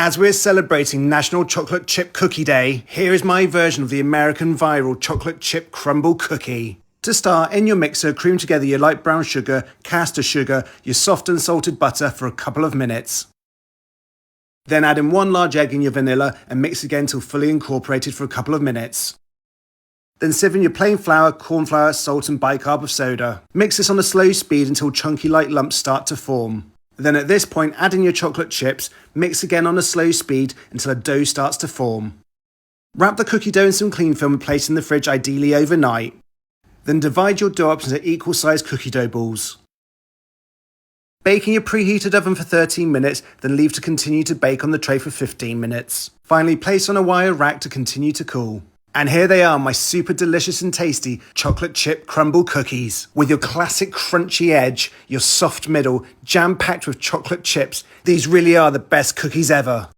As we're celebrating National Chocolate Chip Cookie Day, here is my version of the American viral chocolate chip Crumbl cookie. To start, in your mixer, cream together your light brown sugar, caster sugar, your soft and salted butter for a couple of minutes. Then add in 1 large egg in your vanilla and mix again till fully incorporated for a couple of minutes. Then sieve in your plain flour, corn flour, salt and bicarb of soda. Mix this on a slow speed until chunky light lumps start to form. Then at this point, add in your chocolate chips, mix again on a slow speed until a dough starts to form. Wrap the cookie dough in some cling film and place in the fridge, ideally overnight. Then divide your dough up into equal sized cookie dough balls. Bake in your preheated oven for 13 minutes, then leave to continue to bake on the tray for 15 minutes. Finally, place on a wire rack to continue to cool. And here they are, my super delicious and tasty chocolate chip Crumbl cookies. With your classic crunchy edge, your soft middle, jam-packed with chocolate chips, these really are the best cookies ever.